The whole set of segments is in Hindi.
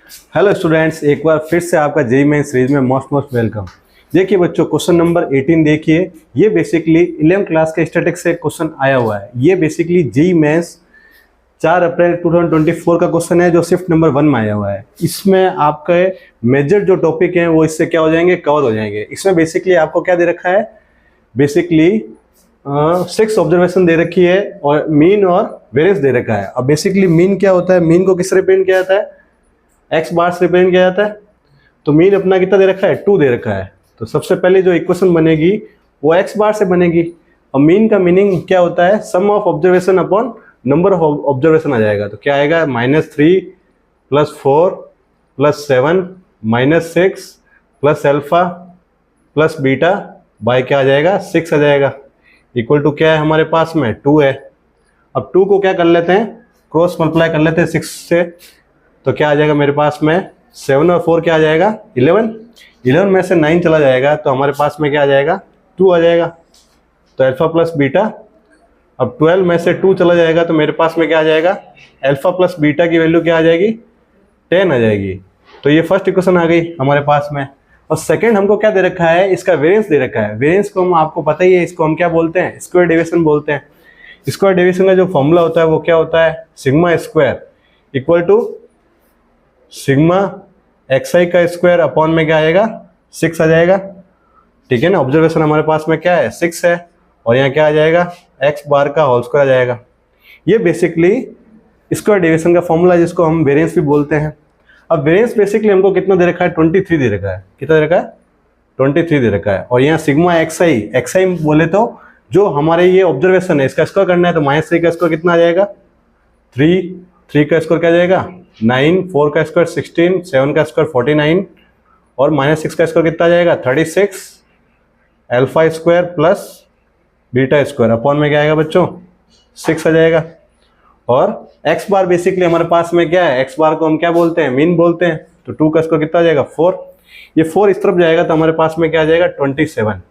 हेलो स्टूडेंट्स, एक बार फिर से आपका जेईई मेन सीरीज में मोस्ट वेलकम। देखिए बच्चों, क्वेश्चन नंबर 18 देखिए। ये बेसिकली 11th क्लास के स्टैटिक्स से क्वेश्चन आया हुआ है। ये बेसिकली जेईई मेंस 4 अप्रैल 2024 का क्वेश्चन है जो शिफ्ट नंबर 1 में आया हुआ है। इसमें आपके मेजर जो टॉपिक हैं वो इससे क्या हो जाएंगे, कवर हो जाएंगे। इसमें बेसिकली आपको क्या दे रखा है, बेसिकली 6 ऑब्जर्वेशन दे रखी है और मीन और वेरिएंस दे रखा है। अब बेसिकली मीन क्या होता है, मीन को किस रिप्रेजेंट किया जाता है, एक्स बार से रिप्रेजेंट किया जाता है। तो मीन अपना कितना दे रखा है, 2 दे रखा है। तो सबसे पहले जो इक्वेशन बनेगी वो एक्स बार से बनेगी। और मीन का मीनिंग क्या होता है, sum of observation upon number of observation आ जाएगा। तो क्या आएगा, -3 + 4 + 7 - 6 + अल्फा + बीटा बाय क्या आ जाएगा, 6 आ जाएगा। इक्वल टू क्या है हमारे पास में, 2 है। अब 2 को क्या कर लेते हैं, क्रॉस मल्टीप्लाई कर लेते हैं 6 से। तो क्या आ जाएगा मेरे पास में, 7 और 4 क्या आ जाएगा, 11 में से 9 चला जाएगा तो हमारे पास में क्या आ जाएगा, 2 आ जाएगा। तो अल्फा प्लस बीटा। अब 12 में से 2 चला जाएगा तो मेरे पास में क्या आ जाएगा, अल्फा प्लस बीटा की वैल्यू क्या आ जाएगी, 10 आ जाएगी। तो ये फर्स्ट इक्वेशन आ गई हमारे पास में। और सेकंड हमको क्या दे रखा है, इसका वेरिएंस दे रखा है। वेरिएंस को हम, आपको पता ही है, इसको हम क्या बोलते हैं, स्क्वायर डेविएशन बोलते हैं। स्क्वायर डेविएशन का जो फॉर्मूला होता है वो क्या होता है, sigma square equal to sigma xi का स्क्वायर अपॉन में क्या आएगा, 6 आ जाएगा। ठीक है ना। ऑब्जर्वेशन हमारे पास में क्या है, 6 है। और यहाँ क्या आ जाएगा, x बार का होल स्क्वायर आ जाएगा। ये बेसिकली स्क्वायर डेविएशन का फॉर्मूला जिसको हम वेरिएंस भी बोलते हैं। अब वेरिएंस बेसिकली हमको कितना दे रखा है, 23 दे रखा है। कितना दे रखा है, 23 दे रखा है। और यहाँ सिग्मा xi बोले तो जो हमारे ये ऑब्जर्वेशन है इसका स्क्वायर करना है। तो -3 का स्क्वायर कितना आ जाएगा, 3 का स्क्वायर क्या आ जाएगा, 9, 4 का स्क्वायर 16, 7 का स्क्वायर 49 और -6 का स्क्वायर कितना आ जाएगा, 36 alpha square plus beta square upon में क्या आएगा बच्चों, 6 आ जाएगा। और x बार बेसिकली हमारे पास में क्या है, x बार को हम क्या बोलते हैं, मीन बोलते हैं। तो 2 का स्क्वायर कितना आ जाएगा, 4। ये 4 इस तरफ जाएगा तो हमारे पास में क्या आ जाएगा, 27।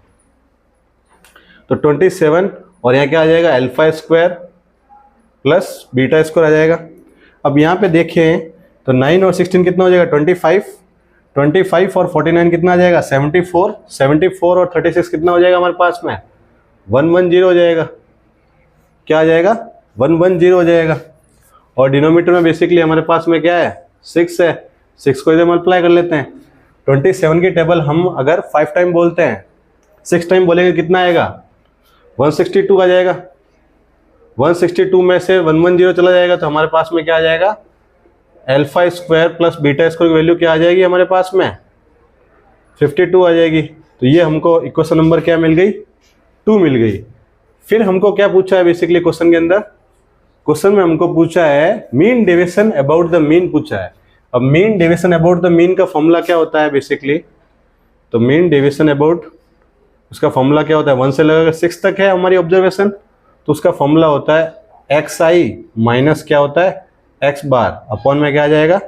तो 27 और यहाँ क्या आ जाएगा, alpha square plus beta square आ जाएगा। अब यहाँ पे देखें तो 9 और 16 कितना हो जाएगा, 25 और 49 कितना आ जाएगा, 74 और 36 कितना हो जाएगा हमारे पास में, 110 हो जाएगा। क्या आ जाएगा, 110 हो जाएगा। और डिनोमिनेटर में बेसिकली हमारे पास में क्या है, 6 है। 6 को इधर मल्टीप्लाई कर लेते हैं। 27 की टेबल हम अगर 5 टाइम बोलते हैं, 6 टाइम बोलेंगे कितना आएगा, 162 आ जाएगा। 162 में से 110 चला जाएगा तो हमारे पास में क्या आ जाएगा, alpha square plus beta square की वैल्यू क्या आ जाएगी हमारे पास में, 52 आ जाएगी। तो ये हमको इक्वेशन नंबर क्या मिल गई, 2 मिल गई। फिर हमको क्या पूछा है बेसिकली क्वेश्चन के अंदर, क्वेश्चन में हमको पूछा है mean deviation about the mean पूछा है। अब mean deviation about the mean का फॉर्मूला क्या होता है बेसिकली, तो मीन डेविएशन अबाउट उसका फॉर्मूला क्या होता है, 1 से लेकर 6 तक है हमारी ऑब्जर्वेशन। तो उसका फॉर्मूला होता है xi माइनस क्या होता है, x बार अपॉन में क्या आ जाएगा।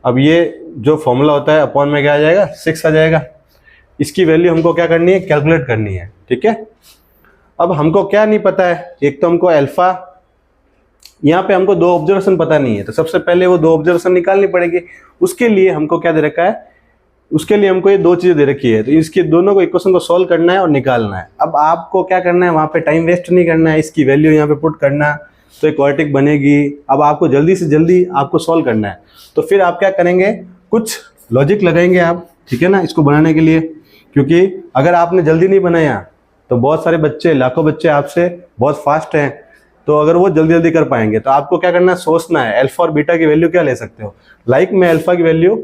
अब ये जो फॉर्मूला होता है अपॉन में क्या आ जाएगा, 6 आ जाएगा। इसकी वैल्यू हमको क्या करनी है, कैलकुलेट करनी है। ठीक है। अब हमको क्या नहीं पता है, एक तो हमको अल्फा, यहाँ पे हमको 2 ऑब्जर्वेशन पता नहीं है। तो सबसे पहले वो 2 ऑब्जर्वेशन निकालनी पड़ेगी। उसके लिए हमको क्या दे रखा है, उसके लिए हमको ये 2 चीज़ें दे रखी है। तो इसकी दोनों को इक्वेशन को सॉल्व करना है और निकालना है। अब आपको क्या करना है, वहाँ पे टाइम वेस्ट नहीं करना है, इसकी वैल्यू यहाँ पे पुट करना, तो एक क्वाड्रेटिक बनेगी। अब आपको जल्दी से जल्दी आपको सॉल्व करना है। तो फिर आप क्या करेंगे, कुछ लॉजिक लगाएंगे आप, ठीक है ना, इसको बनाने के लिए। क्योंकि अगर आपने जल्दी नहीं बनाया तो बहुत सारे बच्चे, लाखों बच्चे आपसे बहुत फास्ट हैं, तो अगर वो जल्दी जल्दी कर पाएंगे तो आपको क्या करना है, सोचना है अल्फा और बीटा की वैल्यू क्या ले सकते हो। लाइक मैं अल्फा की वैल्यू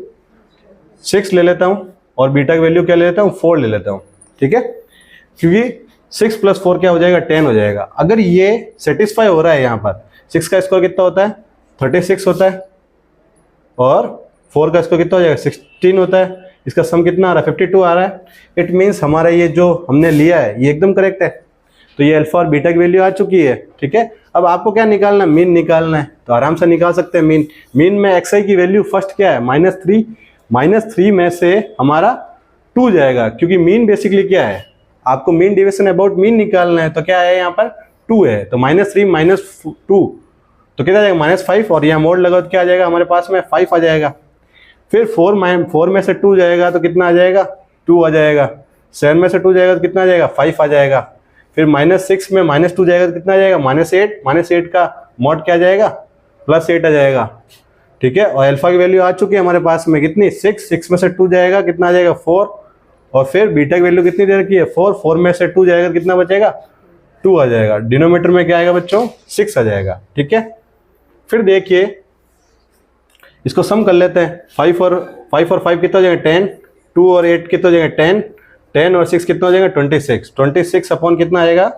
6 ले लेता हूँ और बीटा की वैल्यू क्या ले लेता हूँ, 4 ले लेता हूँ। ठीक है। क्योंकि 6 + 4 क्या हो जाएगा, 10 हो जाएगा। अगर ये सेटिस्फाई हो रहा है, यहाँ पर 6 का स्क्वायर कितना होता है, 36 होता है। और 4 का स्क्वायर कितना हो जाएगा, 16 होता है। इसका सम कितना आ रहा है, 52 आ रहा है। इट मीन्स हमारा ये जो हमने लिया है ये एकदम करेक्ट है। तो ये अल्फा और बीटा की वैल्यू आ चुकी है। ठीक है। अब आपको क्या निकालना है, मीन निकालना है। तो आराम से निकाल सकते हैं मीन। मीन में xi की वैल्यू फर्स्ट क्या है, -3 में से हमारा 2 जाएगा। क्योंकि मीन बेसिकली क्या है, आपको मीन डेविएशन अबाउट मीन निकालना है। तो क्या है, यहाँ पर 2 है। तो -3 - 2 तो कितना आ जाएगा, -5। और यहाँ मोड लगा तो क्या आ जाएगा हमारे पास में, 5 आ जाएगा। फिर 4 में से 2 जाएगा तो कितना आ जाएगा, 2 आ जाएगा। 7 में से 2 जाएगा तो कितना आ जाएगा, 5 आ जाएगा। फिर -6 में -2 जाएगा तो कितना आ जाएगा, -8। -8 का मॉड क्या आ जाएगा, +8 आ जाएगा। ठीक है, और अल्फा की वैल्यू आ चुकी है हमारे पास में कितनी, 6 में से 2 जाएगा कितना आ जाएगा, 4। और फिर बीटा की वैल्यू कितनी दे रखी है, 4 में से 2 जाएगा कितना बचेगा, 2 आ जाएगा। डिनोमीटर में क्या आएगा बच्चों, 6 आ जाएगा। ठीक है, फिर देखिए इसको सम कर लेते हैं। 5 और 5 कितना हो जाएगा, 10। 2 और 8 कितना हो जाएगा, 10। 10 और 6 कितना हो जाएगा, 26। 26 अपॉन कितना आएगा,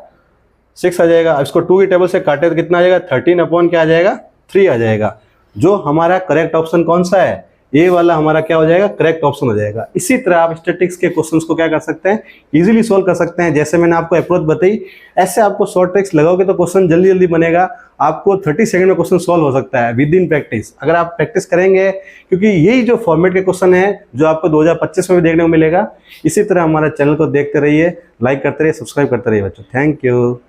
6 आ जाएगा। अब इसको 2 की टेबल से काटे तो कितना आ जाएगा, 13 अपॉन क्या आ जाएगा, 3 आ जाएगा। जो हमारा करेक्ट ऑप्शन कौन सा है, ए वाला हमारा क्या हो जाएगा, करेक्ट ऑप्शन हो जाएगा। इसी तरह आप स्टैटिस्टिक्स के क्वेश्चंस को क्या कर सकते हैं, इजीली सोल्व कर सकते हैं। जैसे मैंने आपको अप्रोच बताई, ऐसे आपको शॉर्ट ट्रिक्स लगाओगे तो क्वेश्चन जल्दी जल्दी बनेगा। आपको 30 सेकंड में क्वेश्चन सॉल्व हो सकता है विद इन प्रैक्टिस, अगर आप प्रैक्टिस करेंगे। क्योंकि यही जो फॉर्मेट के क्वेश्चन है जो आपको 2025 में भी देखने को मिलेगा। इसी तरह हमारा चैनल को देखते रहिए, लाइक करते रहिए, सब्सक्राइब करते रहिए बच्चों। Thank you.